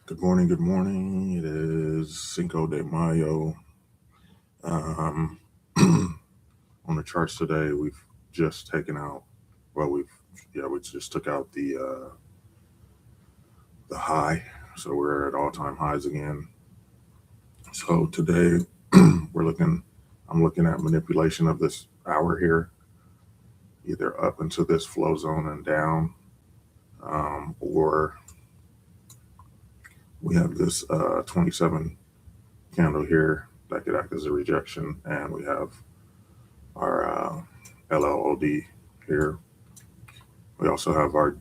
Good morning. Good morning. It is Cinco de Mayo. Um, on the charts today, we've just taken out. Well, we just took out the high, so we're at all-time highs again. So today, I'm looking at manipulation of this hour here, either up into this flow zone and down, or we have this 27 candle here that could act as a rejection, and we have our LLOD here. We also have our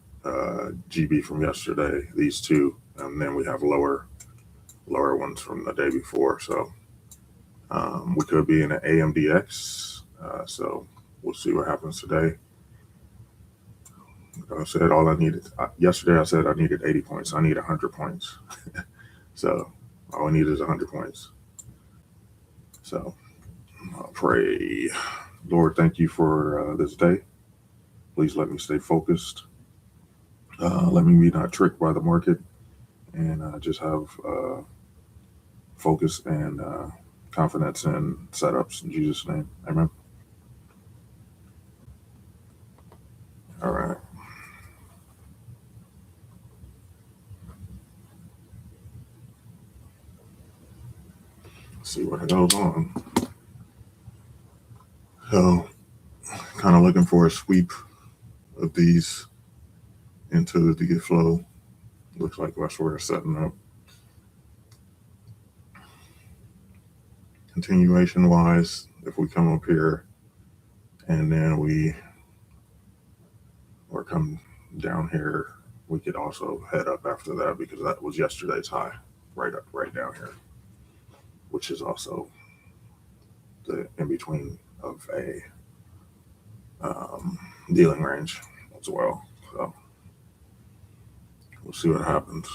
GB from yesterday, these two, and then we have lower ones from the day before. So we could be in an AMDX. So we'll see what happens today. Like I said, all I needed yesterday, I said I needed 80 points. I need 100 points. So all I need is 100 points. So I'll pray. Lord, thank you for this day. Please let me stay focused. Let me be not tricked by the market, and just have focus and confidence in setups in Jesus' name. Amen. All right. Let's see what goes on. So, kind of looking for a sweep of these into the flow. Looks like that's where it's setting up. Continuation wise, if we come up here and then we come down here, we could also head up after that, because that was yesterday's high, right down here, which is also the in between of a dealing range as well. So we'll see what happens.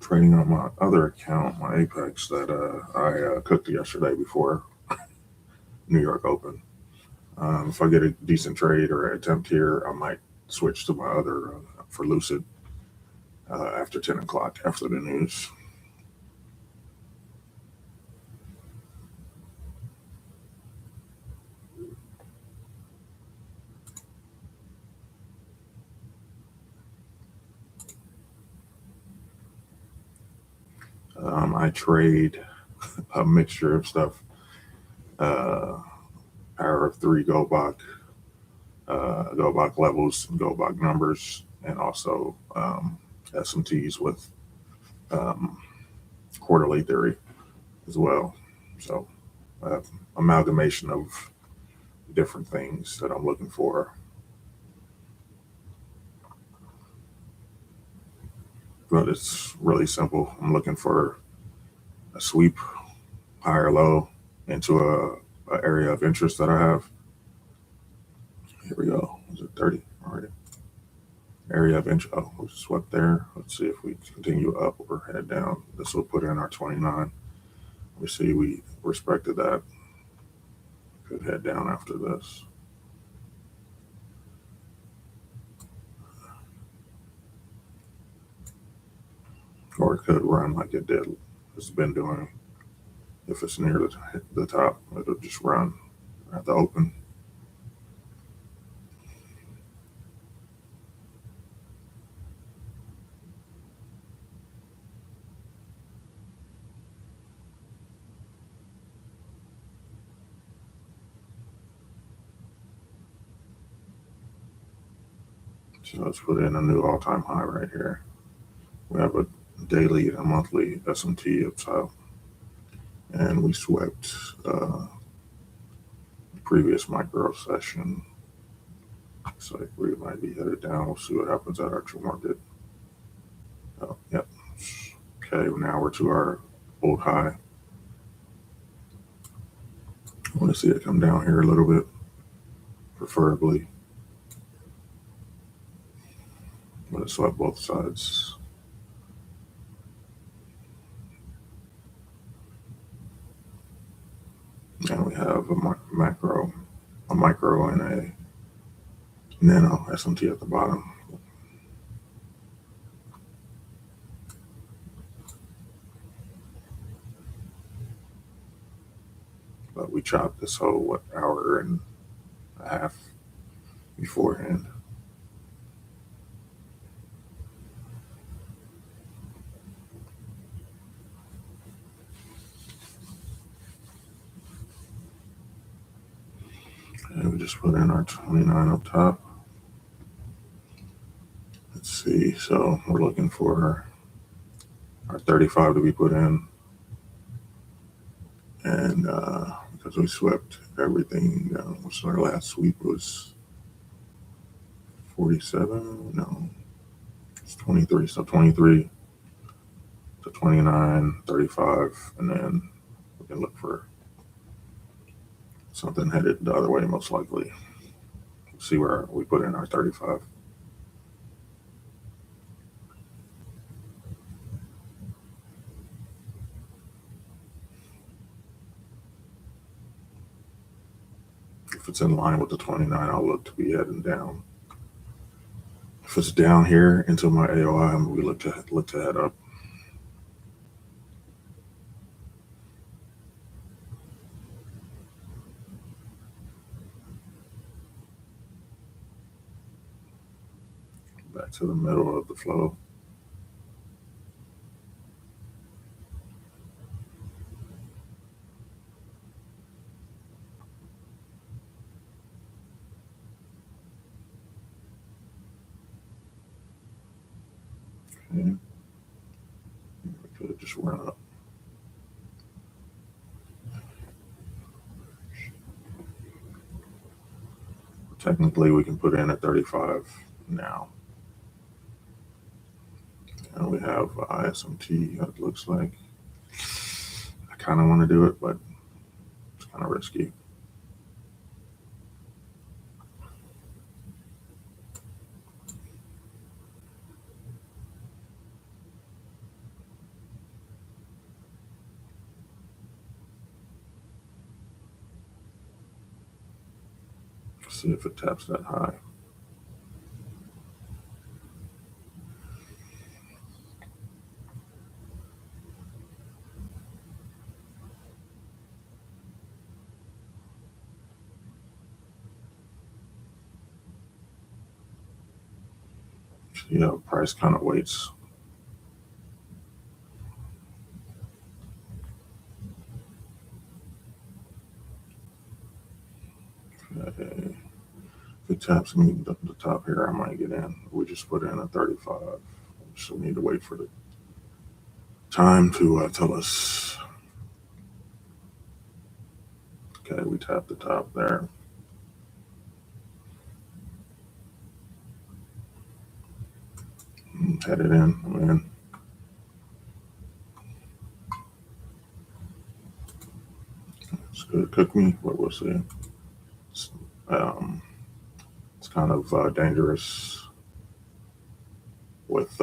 Trading on my other account, my Apex, that I cooked yesterday before New York Open. If I get a decent trade or attempt here, I might switch to my other for LUCID after 10 o'clock, after the news. I trade a mixture of stuff. Power of 3 go back levels, go back numbers, and also SMTs with quarterly theory as well. So amalgamation of different things that I'm looking for. But it's really simple. I'm looking for a sweep, high or low, into a area of interest that I have. Here we go. Is it 30? All right. Area of interest. Oh, we swept there. Let's see if we continue up or head down. This will put in our 29. We see we respected that. Could head down after this. Or it could run like it did. It's been doing. If it's near the top, it'll just run at the open. So let's put in a new all-time high right here. We have a daily and a monthly SMT up top. And we swept the previous micro session. Looks like we might be headed down. We'll see what happens at actual market. Oh, yep. Okay, now we're to our old high. I want to see it come down here a little bit, preferably. But it swept both sides. And we have a micro, and a nano SMT at the bottom. but we chopped this whole hour and a half beforehand. And we just put in our 29 up top. Let's see, so we're looking for our 35 to be put in. And because we swept everything, which our last sweep was 47, no, it's 23. So 23 to 29, 35, and then we can look for something headed the other way, most likely. See where we put in our 35. If it's in line with the 29, I'll look to be heading down. If it's down here into my AOI, we look to head up. Back to the middle of the flow. Okay. We could have just run up. Technically, we can put in at 35 now. And we have ISMT, it looks like. I kind of want to do it, but it's kind of risky. Let's see if it taps that high. Yeah, price kind of waits. Okay. If it taps me the top here, I might get in. We just put in a 35. So we need to wait for the time to tell us. Okay, we tapped the top there. Headed in. I'm in. It's good. Cook me, but we'll see. It's kind of dangerous with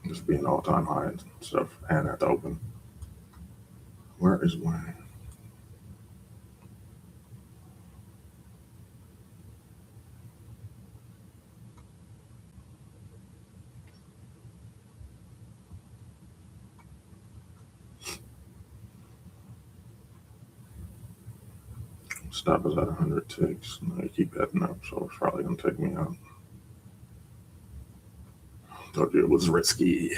just being all-time high and stuff, and at the open. Where is my? Stop is at 100 ticks. And I keep heading up, so it's probably gonna take me out. Told you it was risky.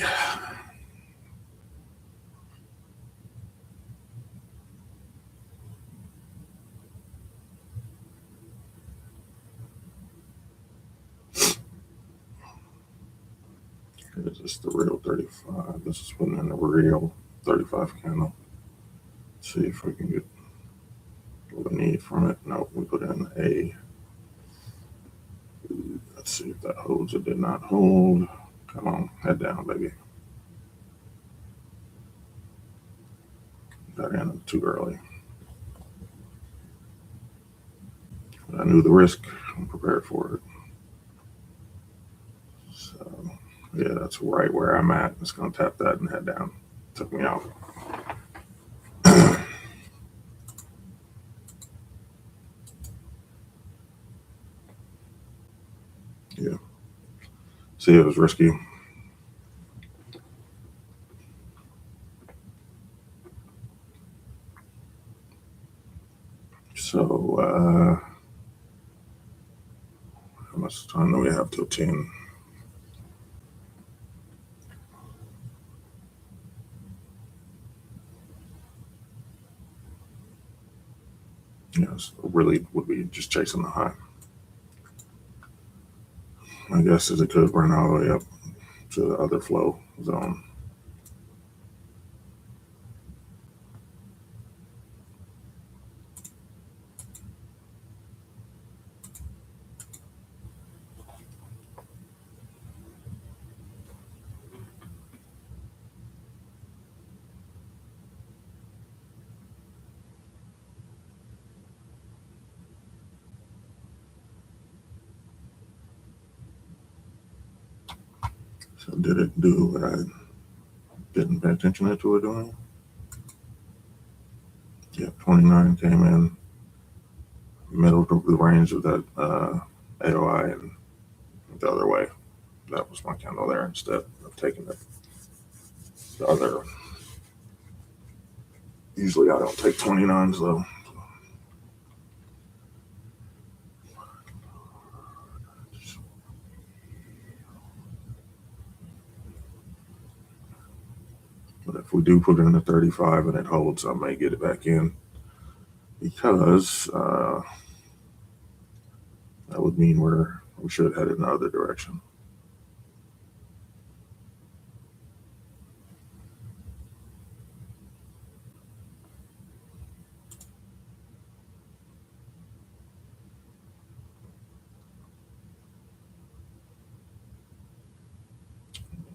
Is this the real 35? This is putting in the real 35 candle. Let's see if we can get what we need from it. No, we put in a. Let's see if that holds. It did not hold. Come on, head down, baby. Got in too early. I knew the risk. I'm prepared for it. So, yeah, that's right where I'm at. It's going to tap that and head down. Took me out. Yeah. See, it was risky. we have till 10. Yes, really would be just chasing the high. My guess is it could run all the way up to the other flow zone. So did it do what I didn't pay attention to it doing? Yeah, 29 came in middle of the range of that AOI and the other way. That was my candle there instead of taking the other. Usually I don't take 29s though. But if we do put it in a 35 and it holds, I may get it back in, because that would mean we should head in the other direction.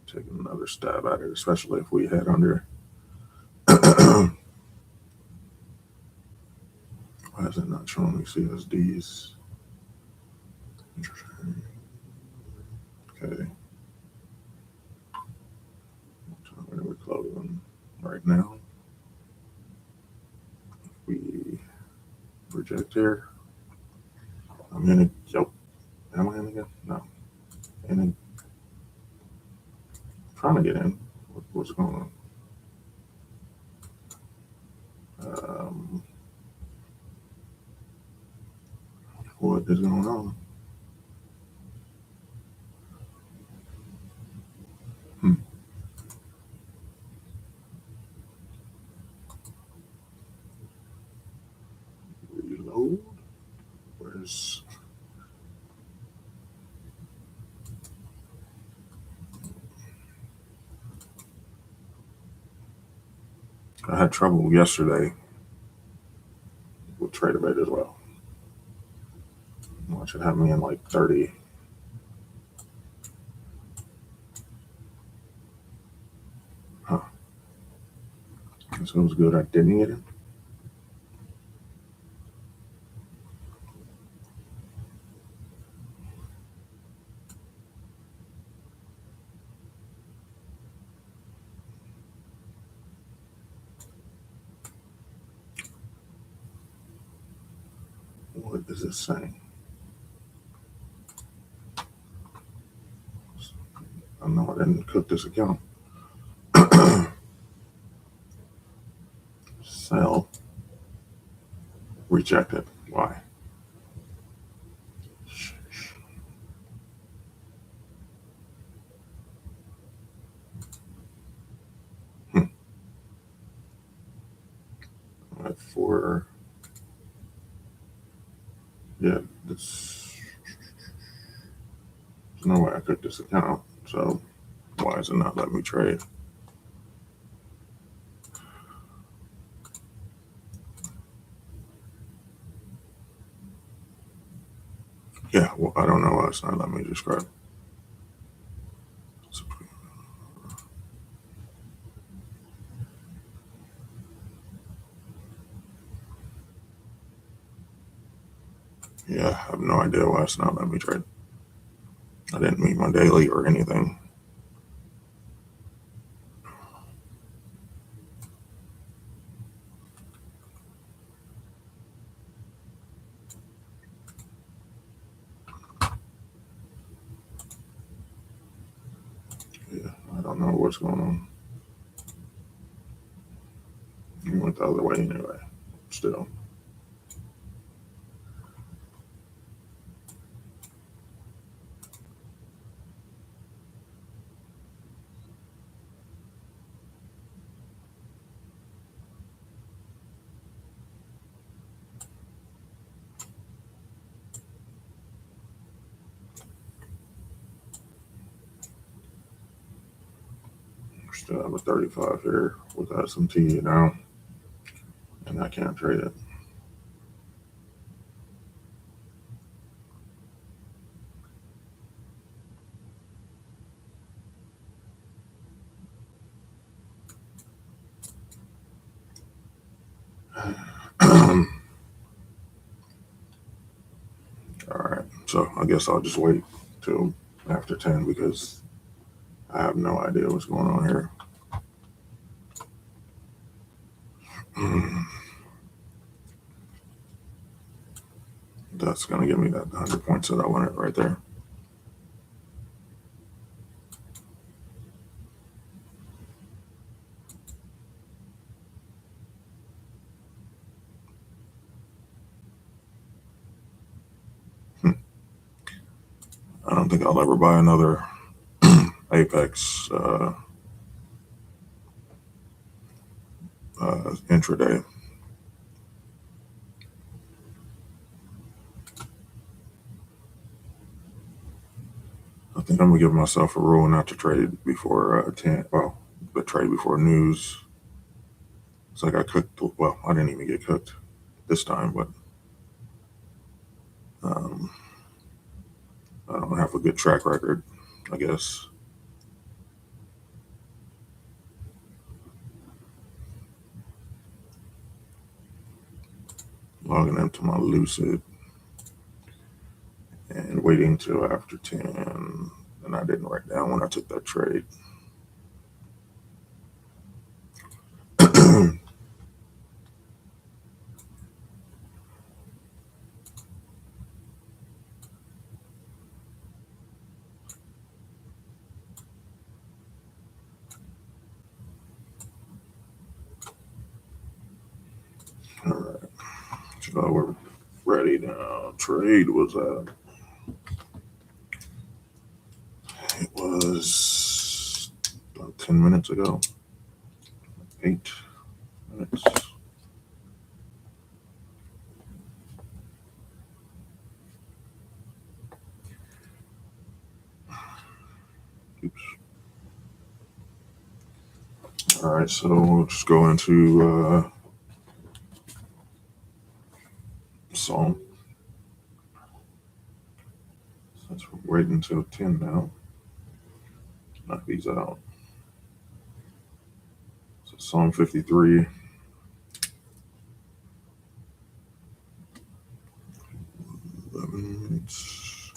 Taking another stab at it, especially if we head under. Why is it not showing me CSDs? Interesting. Okay. What are we closing right now? We reject here. I'm in it. Yep. Am I in again? No. In. Trying to get in. What's going on? What is going on? Reload. Where's... I had trouble yesterday with TradeAbate as well. Watch it have me in like 30. Huh. So it was good I didn't get it. What is it saying? I know I didn't cook this account. Sell. Rejected. Why? For yeah, there's no way I cooked this account. So why is it not letting me trade? Yeah, well, I don't know why it's not letting me describe. Yeah, I have no idea why it's not letting me trade. I didn't meet my daily or anything. Yeah, I don't know what's going on. You went the other way anyway. Still. Still have a 35 here with SMT now, and I can't trade it. All right, so I guess I'll just wait till after 10 because I have no idea what's going on here. That's going to give me that 100 points that I wanted right there. I don't think I'll ever buy another Apex intraday. I think I'm gonna give myself a rule not to trade before 10. Well, the trade before news. It's like I cooked. Well, I didn't even get cooked this time, but I don't have a good track record, I guess. Logging into my Lucid and waiting till after 10. And I didn't write down when I took that trade. All right, so we're ready now. Trade was it was about 10 minutes ago. 8 minutes. Oops. All right, so we'll just go into Psalm. Since we're waiting until 10 now. Knock these out. So Psalm 53. 11 minutes.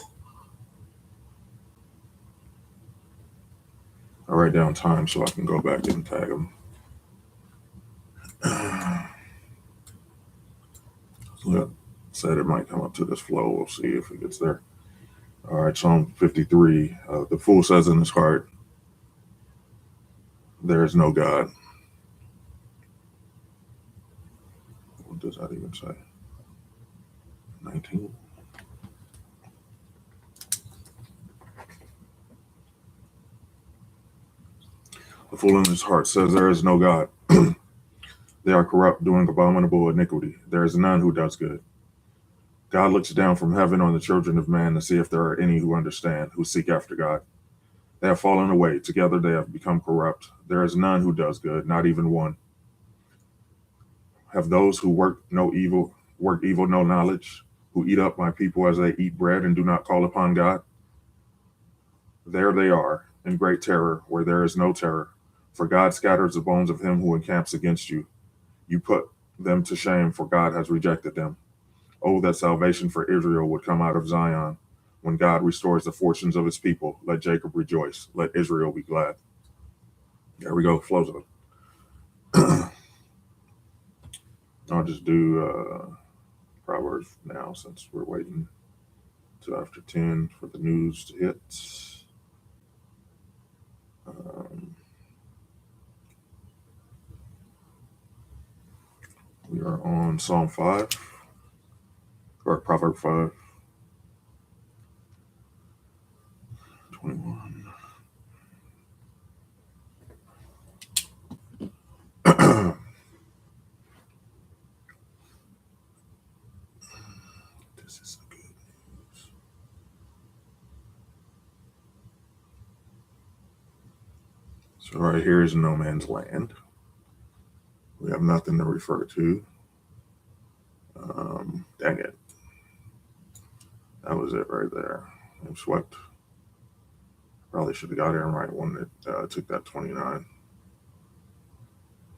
I write down time so I can go back and tag them. So said it might come up to this flow. We'll see if it gets there. All right, Psalm 53. The fool says in his heart, there is no God. What does that even say? 19. The fool in his heart says there is no God. They are corrupt, doing abominable iniquity. There is none who does good. God looks down from heaven on the children of man to see if there are any who understand, who seek after God. They have fallen away. Together they have become corrupt. There is none who does good, not even one. Have those who work evil no knowledge, who eat up my people as they eat bread and do not call upon God? There they are, in great terror, where there is no terror. For God scatters the bones of him who encamps against you. You put them to shame, for God has rejected them. Oh, that salvation for Israel would come out of Zion. When God restores the fortunes of his people, let Jacob rejoice. Let Israel be glad. There we go. Flows up. I'll just do Proverbs now since we're waiting till after 10 for the news to hit. We are on Psalm 5, or Proverb 5, 21. This is good news. So right here is no man's land. We have nothing to refer to. Dang it. That was it right there. I'm swept. Probably should have got in right when it took that 29.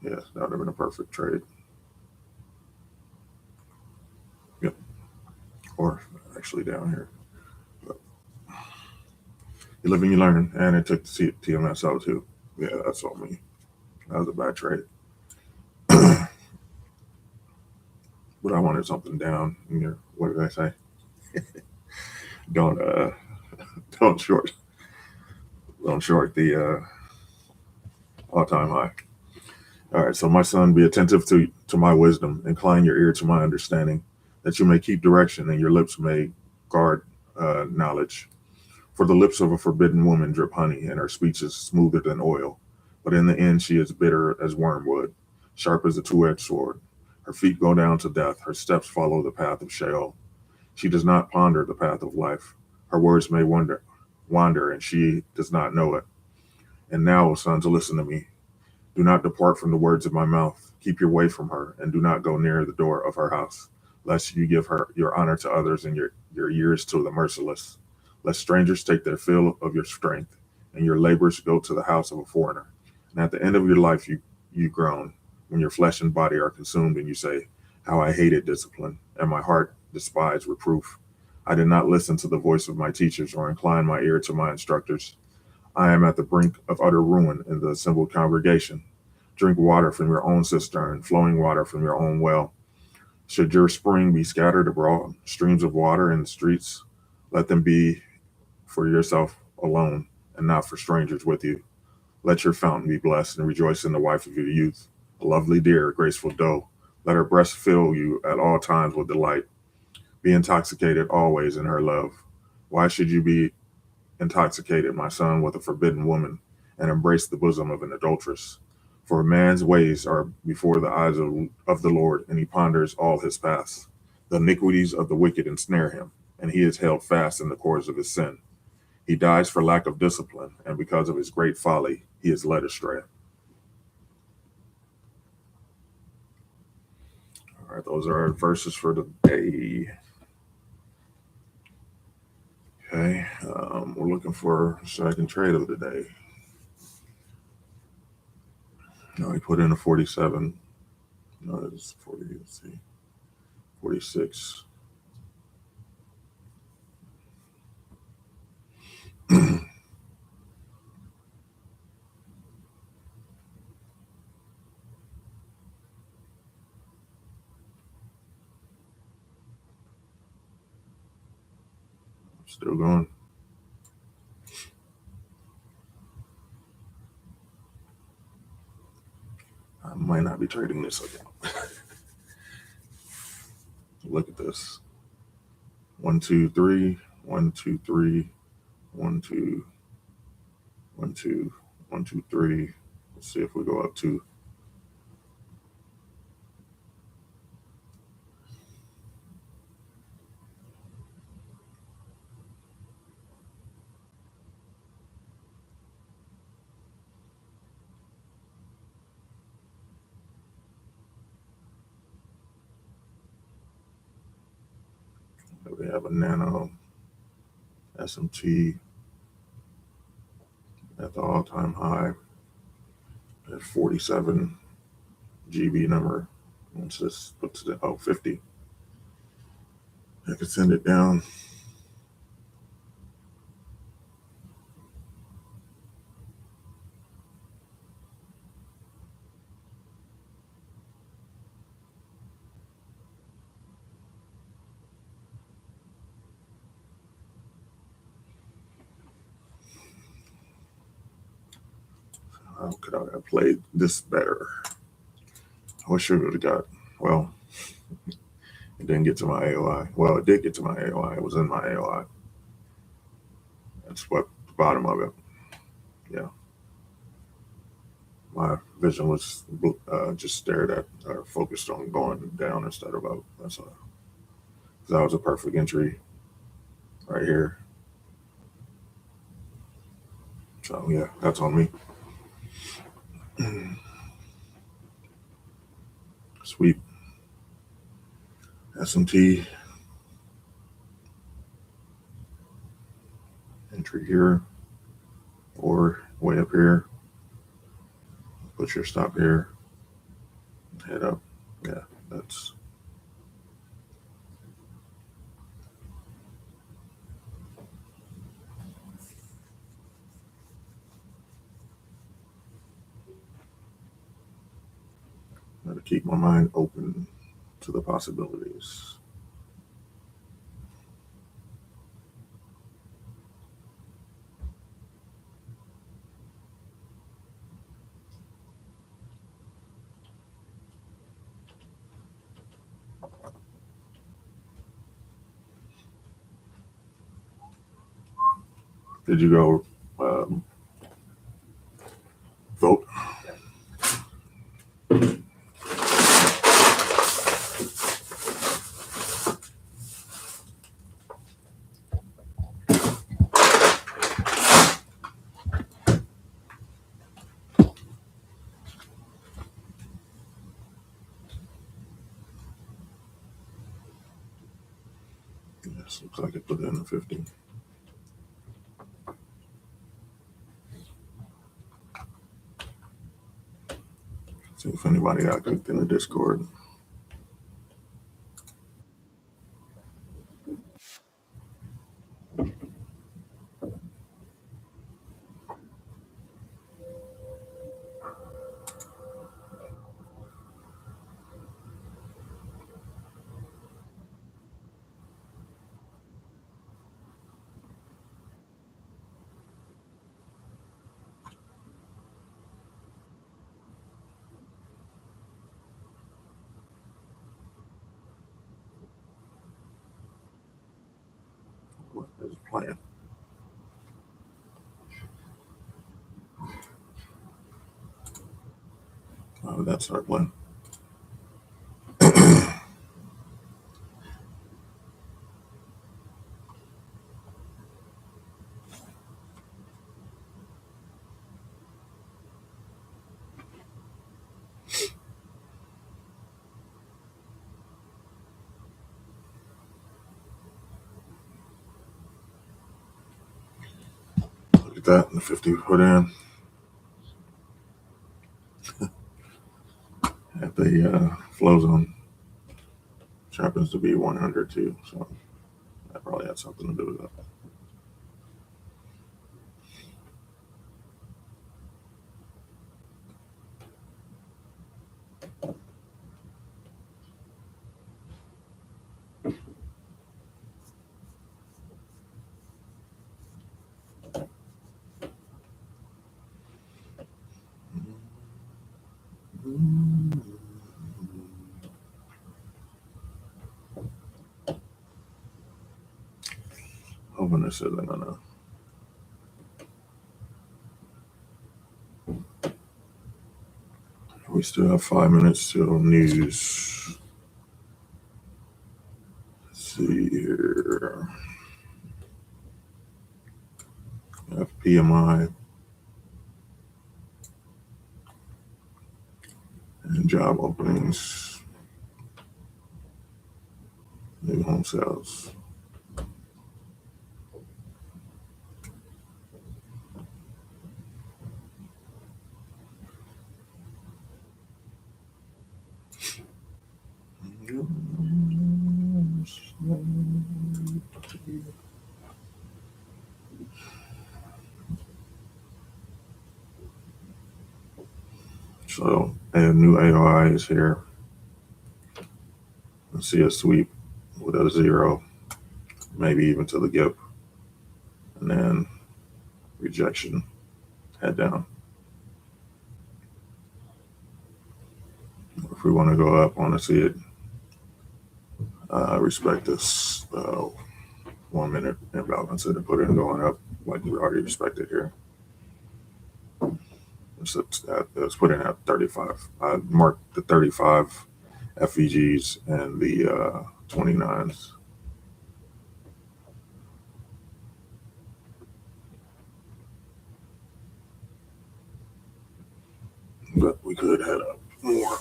Yes, that would have been a perfect trade. Yep. Or actually down here. But you live and you learn. And it took the TMSO too. Yeah, that's on me. That was a bad trade. But I wanted something down in here. What did I say? don't short the all-time high. All right, so my son, be attentive to my wisdom, incline your ear to my understanding, that you may keep direction and your lips may guard knowledge. For the lips of a forbidden woman drip honey, and her speech is smoother than oil. But in the end she is bitter as wormwood, sharp as a two-edged sword. Her feet go down to death, her steps follow the path of Sheol. She does not ponder the path of life. Her words may wander, and she does not know it. And now, O sons, listen to me. Do not depart from the words of my mouth. Keep your way from her, and do not go near the door of her house, lest you give her your honor to others and your years to the merciless. Let strangers take their fill of your strength, and your labors go to the house of a foreigner. And at the end of your life you groan, when your flesh and body are consumed, and you say, how I hated discipline, and my heart despised reproof. I did not listen to the voice of my teachers, or incline my ear to my instructors. I am at the brink of utter ruin in the assembled congregation. Drink water from your own cistern, flowing water from your own well. Should your spring be scattered abroad, streams of water in the streets, let them be for yourself alone, and not for strangers with you. Let your fountain be blessed, and rejoice in the wife of your youth, a lovely deer, a graceful doe. Let her breast fill you at all times with delight. Be intoxicated always in her love. Why should you be intoxicated, my son, with a forbidden woman, and embrace the bosom of an adulteress? For a man's ways are before the eyes of the Lord, and he ponders all his paths. The iniquities of the wicked ensnare him, and he is held fast in the cords of his sin. He dies for lack of discipline, and because of his great folly, he is led astray. All right, those are our verses for the day. Okay, we're looking for second trade of the day. No, we put in a 47. No, it's 40. Let's see, 46. Still going. I might not be trading this again. Look at this. 1, 2, 3, 1, 2, 3, 1, 2, 1, 2, 1, 2, 3. Let's see if we go up to. We have a nano SMT at the all-time high at 47 GB number. Once this puts it at 50, I could send it down. How could I have played this better? I wish I would have got, well, it didn't get to my AOI. Well, it did get to my AOI. It was in my AOI. That's what the bottom of it. Yeah. My vision was just stared at or focused on going down instead of up. That was a perfect entry right here. So yeah, that's on me. Sweep SMT entry here or way up here. Put your stop here. Head up. Yeah, that's got to keep my mind open to the possibilities. Did you go vote? Yes, looks like it put in a 50. See if anybody got clicked in the Discord. What is the plan? How did that start playing? Look at that, the 50 put in. At the flow zone, which happens to be 100 too, so that probably had something to do with it. Hoping this isn't gonna. We still have 5 minutes till news. Let's see here. We have PMI and job openings, new home sales. So a new AOI is here. I see a sweep with a 0, maybe even to the gap, and then rejection, head down. If we want to go up, want to see it respect this 1 minute imbalance and put it going up like we already respected here. Let's put in at 35. I marked the 35 FVGs and the 29s. but we could head up more.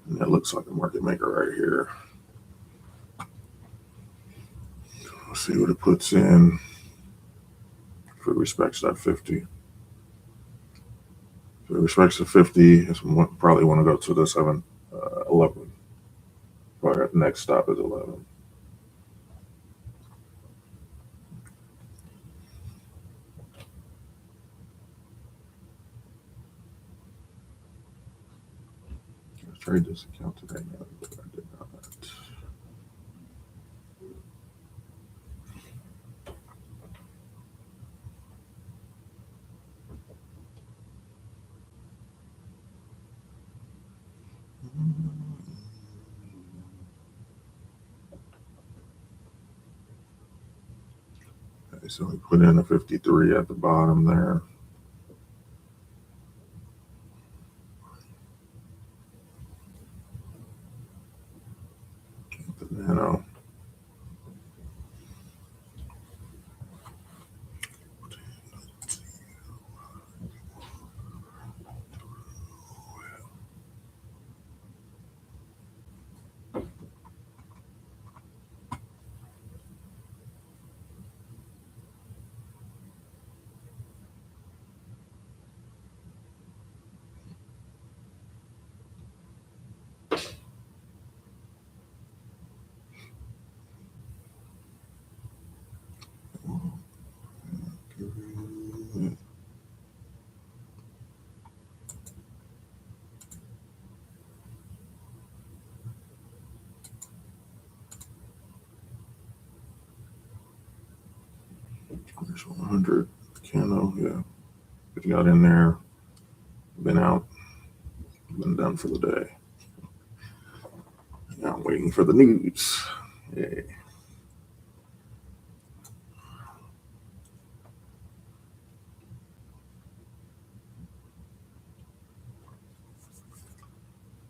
And that looks like a market maker right here. Let's see what it puts in if it respects that 50. If it respects the 50, it's probably want to go to the 11. Probably our next stop is 11. Let's trade this account today. No, I did not. Okay, so we put in a 53 at the bottom there. The nano. There's 100 candle, yeah. If you got in there, been out, been done for the day. Now I'm waiting for the news. Yay.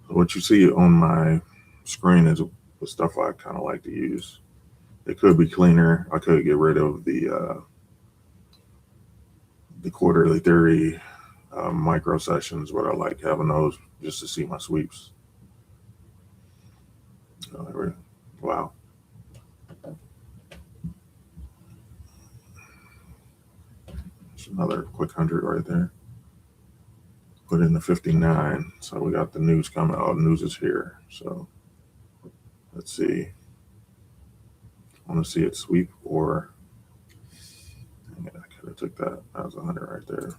What you see on my screen is the stuff I kind of like to use. It could be cleaner. I could get rid of the quarterly theory micro sessions, but I like having those just to see my sweeps. Wow. It's another quick 100 right there. Put in the 59. So we got the news coming. Oh, the news is here. So let's see. I want to see it sweep or dang it, I could have took that. That was 100 right there.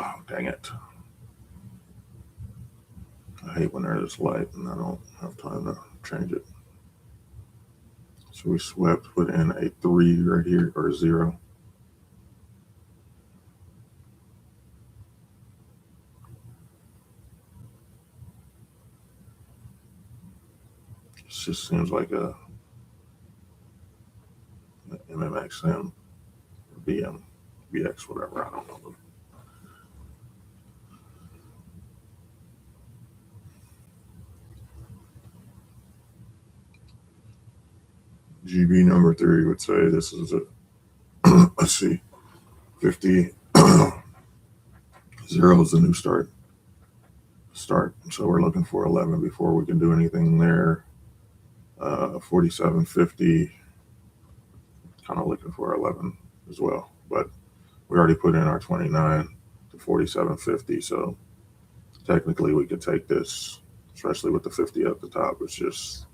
Oh, dang it. I hate when there's light and I don't have time to change it. So we swept, put in a 3 right here, or a 0. It just seems like a MMXM, BM, BX, whatever, I don't know. GB number 3 would say this is a, let's see, 50, 0 is the new start. So we're looking for 11 before we can do anything there. 47.50, kind of looking for 11 as well. But we already put in our 29 to 47.50, so technically we could take this, especially with the 50 at the top. It's just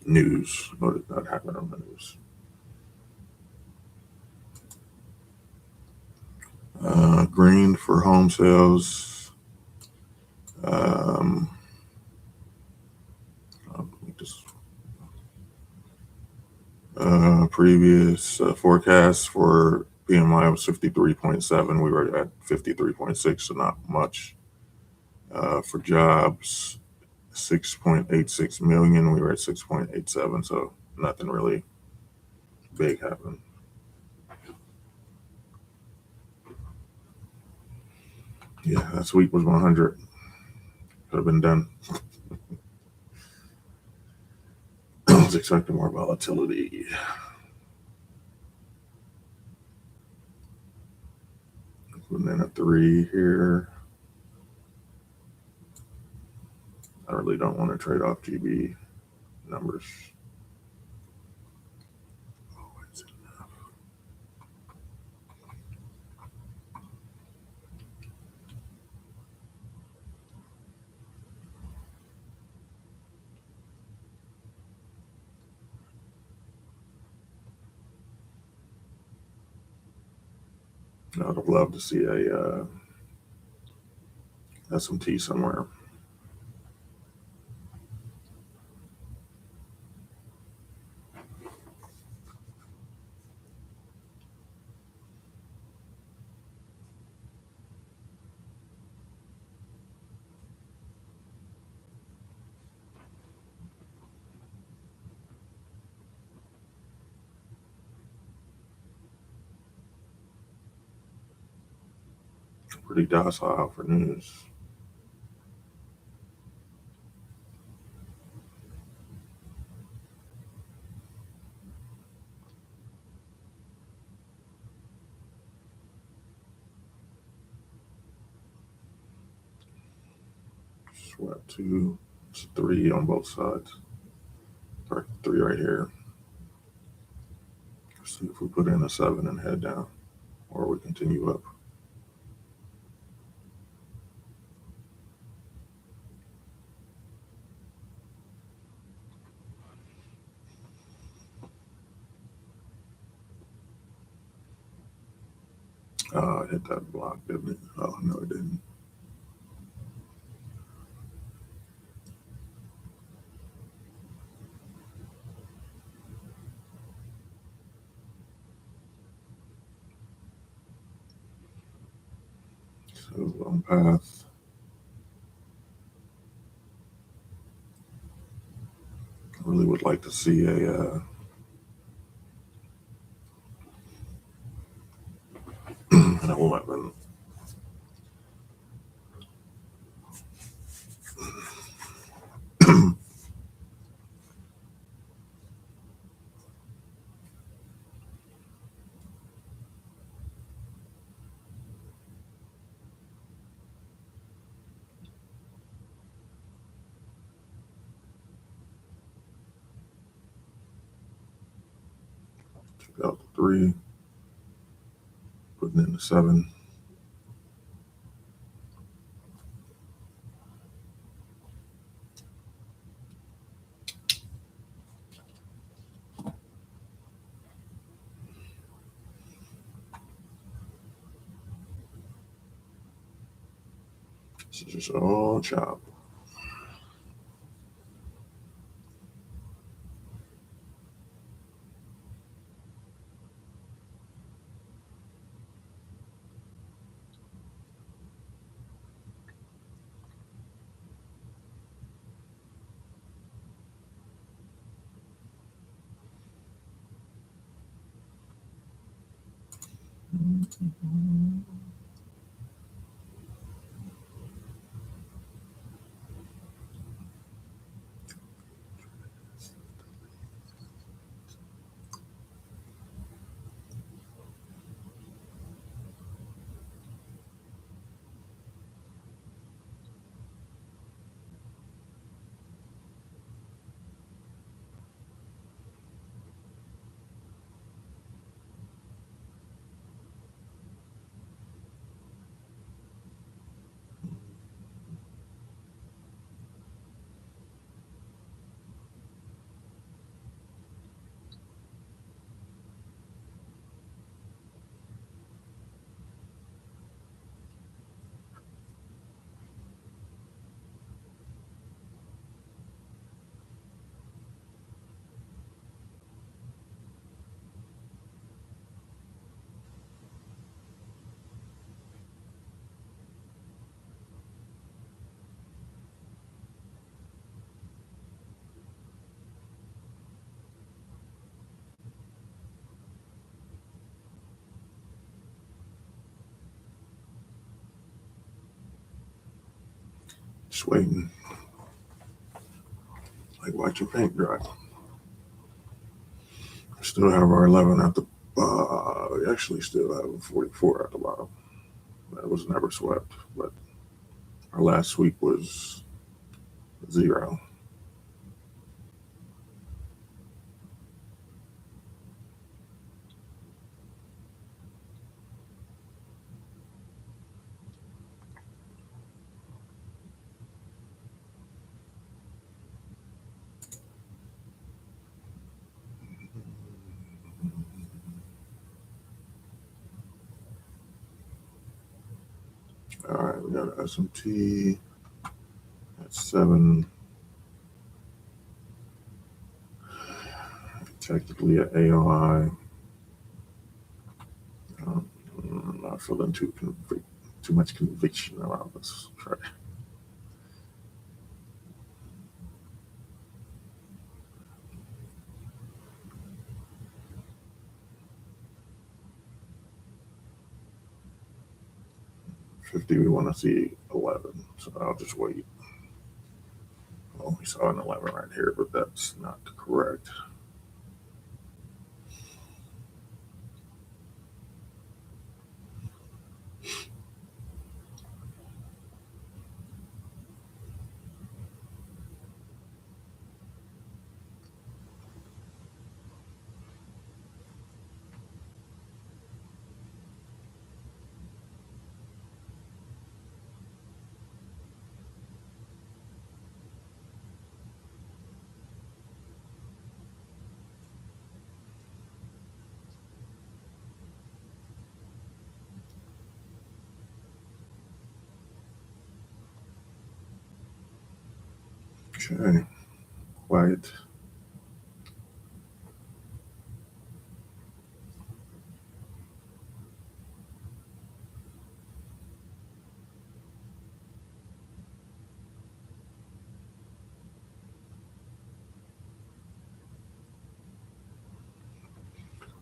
news. What did that happen on the news? green for home sales. Previous forecast for PMI was 53.7. We were at 53.6, so not much. For jobs, 6.86 million. We were at 6.87, so nothing really big happened. Yeah, that sweep was 100. Could have been done. I was expecting more volatility. Putting in a 3 here. I really don't want to trade off GB numbers. Always enough. I would have loved to see a SMT somewhere. Pretty docile for news. Swept 2, it's 3 on both sides. Or 3 right here. Let's see if we put in a 7 and head down, or we continue up. Oh, it hit that block, didn't it? Oh, no, it didn't. So on path. I really would like to see a an 11. Took out the 3, putting in the 7. This is just all chop. Just waiting. Like watching paint dry. Still have our 11 at the we actually still have a 44 at the bottom. That was never swept, but our last sweep was 0. All right, we got SMT at 7. Technically at AOI. I'm not feeling too much conviction around this trade. We want to see 11, so I'll just wait. Well, we saw an 11 right here, but that's not correct. Okay, quiet.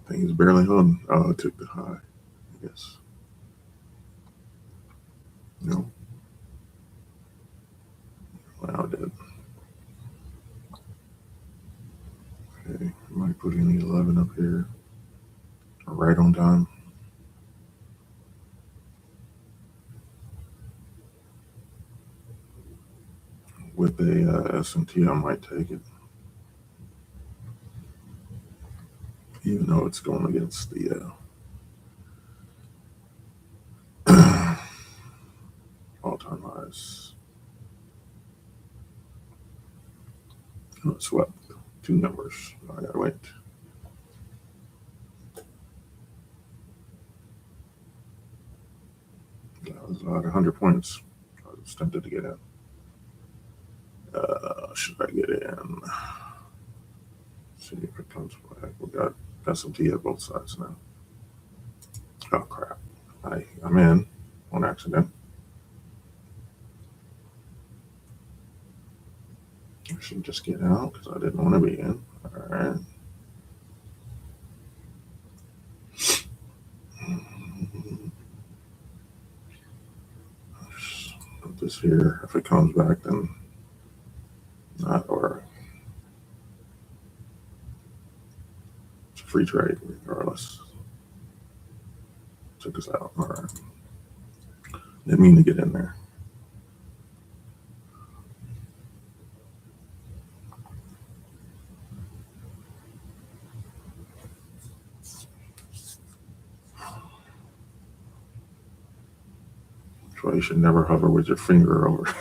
I think it's barely on. Oh, it took the high, I guess. No. Wow, it did. Okay, I might put in the 11 up here. Right on time. With a SMT, I might take it. Even though it's going against the all-time highs. Oh, it swept 2 numbers. I gotta wait. That was about 100 points. I was tempted to get in. Should I get in? See if it comes back. We got SMT at both sides now. Oh crap! I'm in on accident. I should just get out because I didn't want to be in. All right. Put this here. If it comes back, then not, or it's a free trade regardless. Took us out. All right. Didn't mean to get in there. That's why you should never hover with your finger over.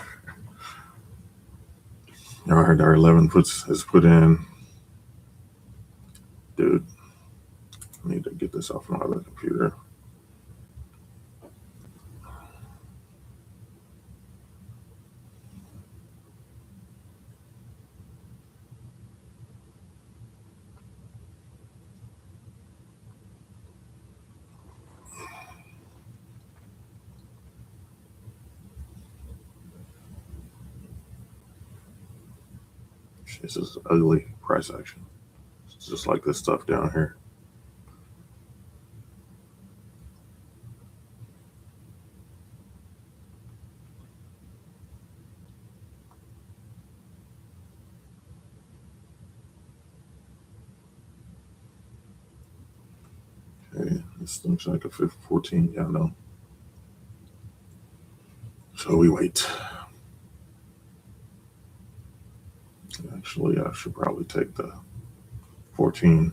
All right, our 11 is put in. Dude, I need to get this off my other computer. This is ugly price action. It's just like this stuff down here. Okay, this looks like a 14 candle. So we wait. Actually, I should probably take the 14.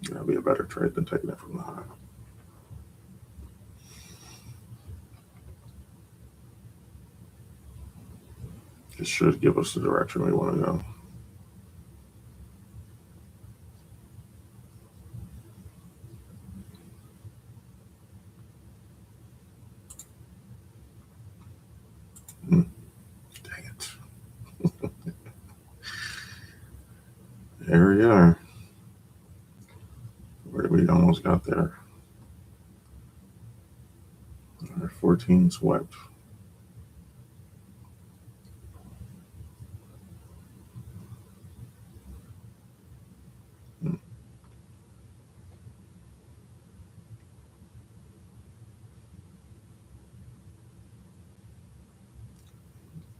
That'll be a better trade than taking it from the high. This should give us the direction we want to go. Dang it. There we are. Where we almost got there. Our 14 swept.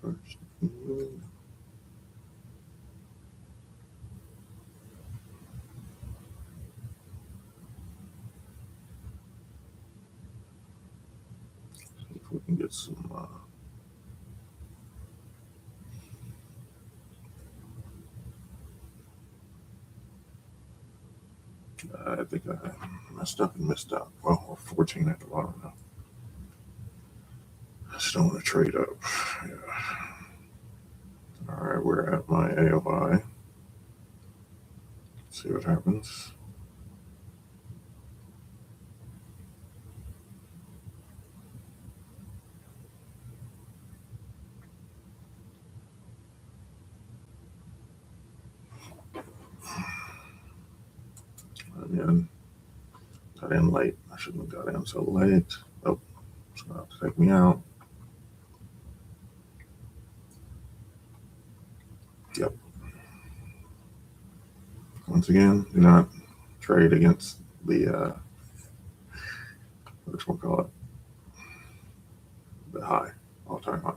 First. See if we can get some. I think I messed up and missed out. Well, 14 at the bottom now. I just don't want to trade up. Yeah. All right, we're at my AOI. See what happens. Got in late. I shouldn't have got in so late. Oh, it's going to have to take me out. Yep. Once again, do not trade against the, what we'll call it, the high, all-time high.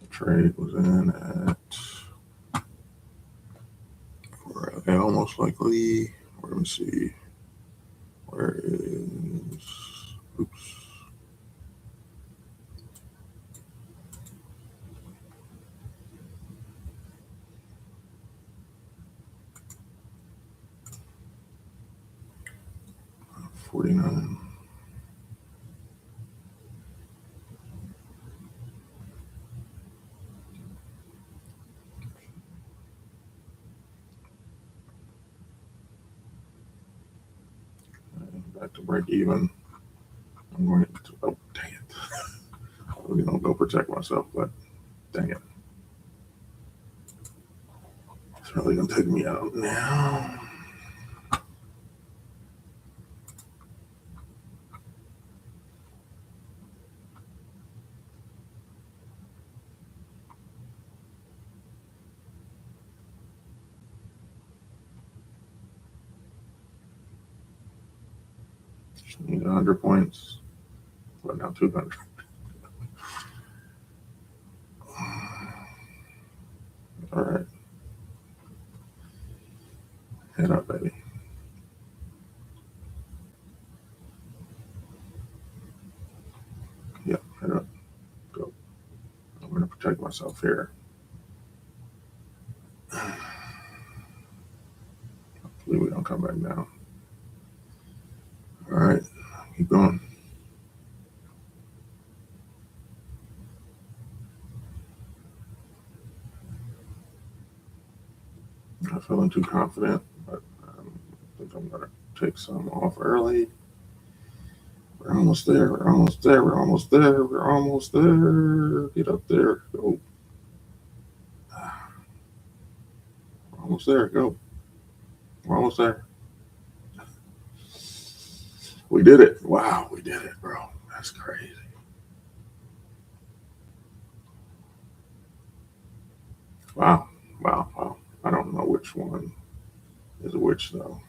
Trade was in at, we're almost likely, we're going to see, where is, oops. $49. Back to break even. I'm going to, oh, dang it. I really don't go protect myself, but dang it. It's really going to take me out now. Just need 100 points. But now 200. All right. Head up, baby. Yep, head up. Go. I'm going to protect myself here. Hopefully we don't come back down. All right. Keep going. Not feeling too confident, but I think I'm going to take some off early. We're almost there. We're almost there. We're almost there. We're almost there. Get up there. Go. We're almost there. Go. We're almost there. We did it. Wow, we did it, bro. That's crazy. Wow. Wow. Wow. I don't know which one is which though.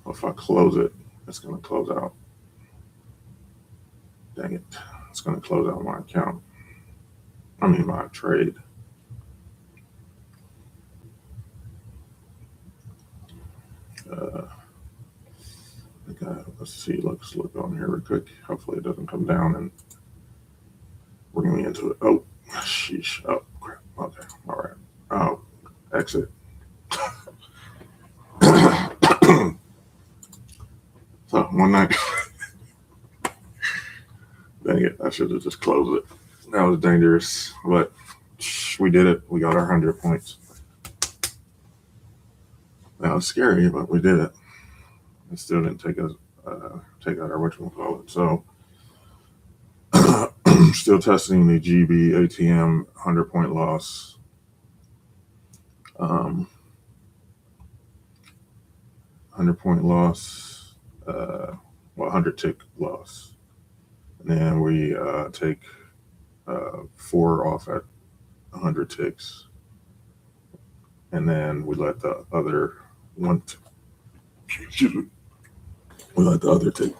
If I close it, it's going to close out. Dang it. It's going to close out my account. I mean, my trade. Let's see. Let's look on here real quick. Hopefully it doesn't come down and bring me into it. Oh, sheesh. Oh, crap. Okay. All right. Oh, exit. So one night, dang it, I should have just closed it. That was dangerous, but we did it. We got our 100 points. That was scary, but we did it. It still didn't take us take out our whatchamacallit. So still testing the GB ATM 100-point loss. 100-point loss, 100 tick loss. And then we take 4 off at 100 ticks. And then we let the other one, we let the other tick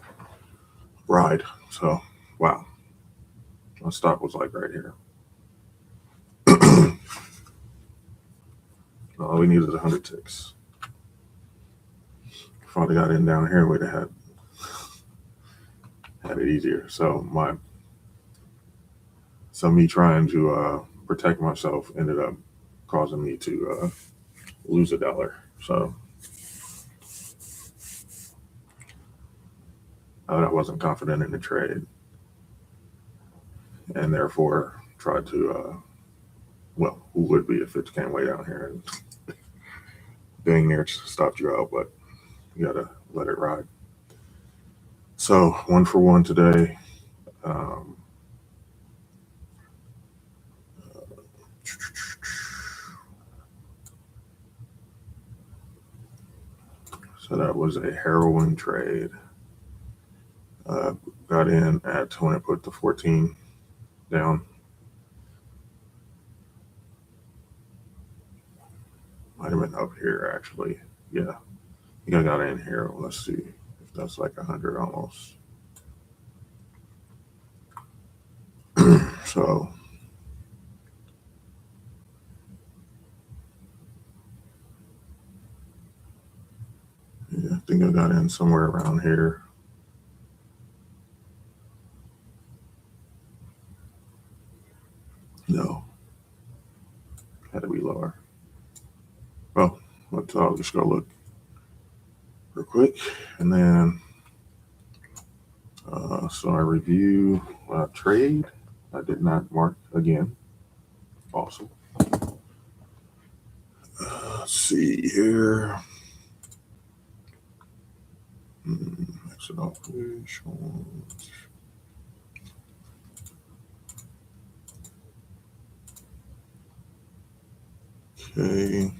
ride. So, wow. My stop was like right here. All we needed is 100 ticks. If I'd got in down here, we'd have had it easier. So me trying to protect myself ended up causing me to lose $1. So I wasn't confident in the trade, and therefore tried to well, who would be if it came way down here and dang near stopped you out, but you gotta let it ride. So 1 for 1 today. So that was a heroin trade. Got in at when it put the 14 down. Might have been up here actually. Yeah, I think I got in here. Let's see if that's like 100 almost. So yeah, I think I got in somewhere around here. No, had to be lower. Well, I'll just go look real quick, and then so I review trade. I did not mark again. Awesome. Let's see here. Exit operations. Okay.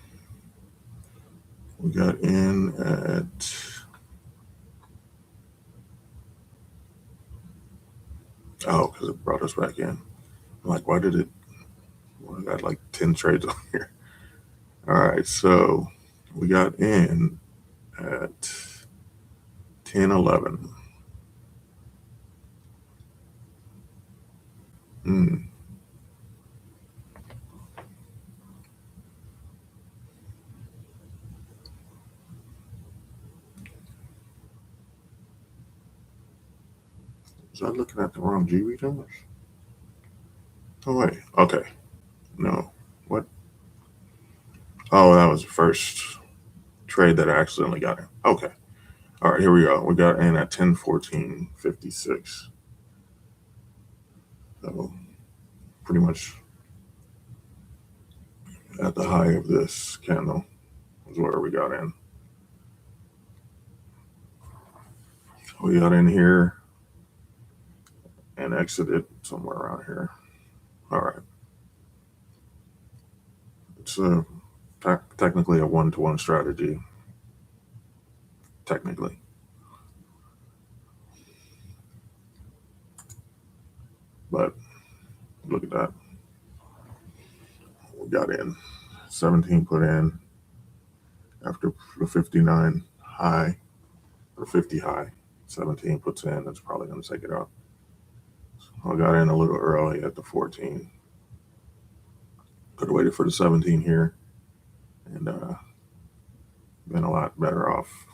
We got in at because it brought us back in. I'm like, why did it? Well, I got like 10 trades on here. All right, so we got in at 10:11. Was I looking at the wrong GB numbers? Oh wait, okay. No. What? Oh, that was the first trade that I accidentally got in. Okay. All right, here we go. We got in at 10:14.56. So pretty much at the high of this candle is where we got in. We got in here and exited somewhere around here. All right. It's technically a 1-to-1 strategy. Technically. But look at that. we got in 17 put in after the 59 high or 50 high. 17 puts in, that's probably going to take it out. So I got in a little early at the 14. Could have waited for the 17 here and been a lot better off.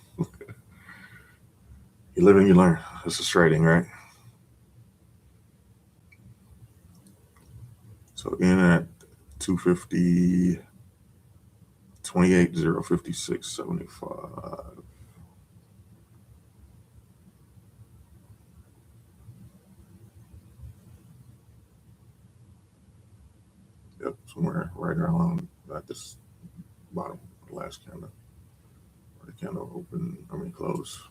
You live and you learn. This is trading, right? So in at 250, 28, 0, 56, 75. Yep, somewhere right around at this bottom, last candle. Or the candle open, close.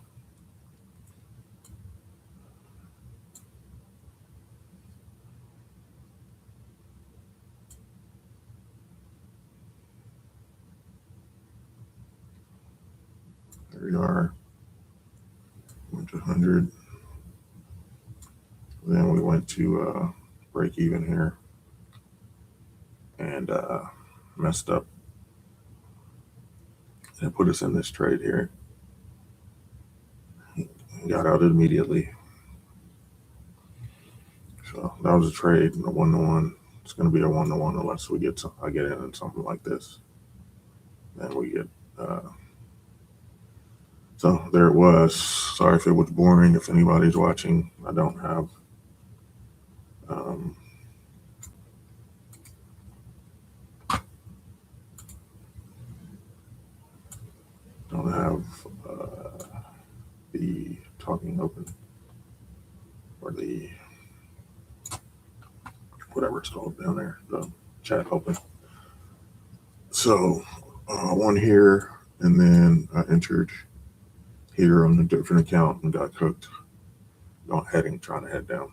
There we are. Went to 100. Then we went to break even here and messed up and put us in this trade here. Got out immediately. So that was a trade, a 1-to-1. It's going to be a 1-to-1 unless we get I get in something like this. Then we get. So there it was. Sorry if it was boring. If anybody's watching, I don't have. The talking open or the whatever it's called down there, the chat open. So one here, and then I entered here on a different account and got cooked. Trying to head down.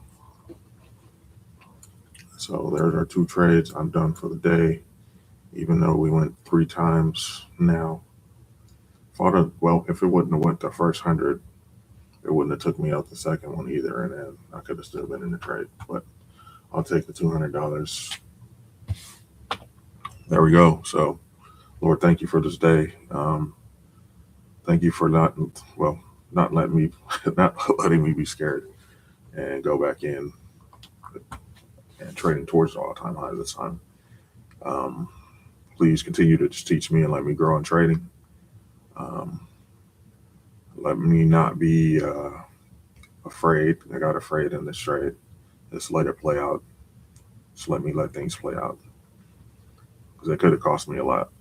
So there's our 2 trades. I'm done for the day, even though we went 3 times now. Well, if it wouldn't have went the first 100, it wouldn't have took me out the second one either, and then I could have still been in the trade. But I'll take the $200. There we go. So, Lord, thank you for this day. Thank you for not letting me be scared and go back in and trading towards the all-time high this time. Please continue to just teach me and let me grow in trading. Let me not be afraid. I got afraid in this trade. Just let it play out. Just let me let things play out. Because it could have cost me a lot.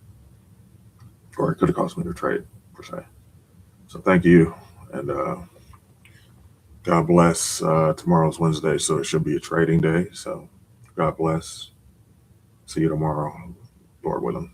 Or it could have cost me the trade, per se. So thank you. And God bless. Tomorrow's Wednesday, so it should be a trading day. So God bless. See you tomorrow, Lord willing.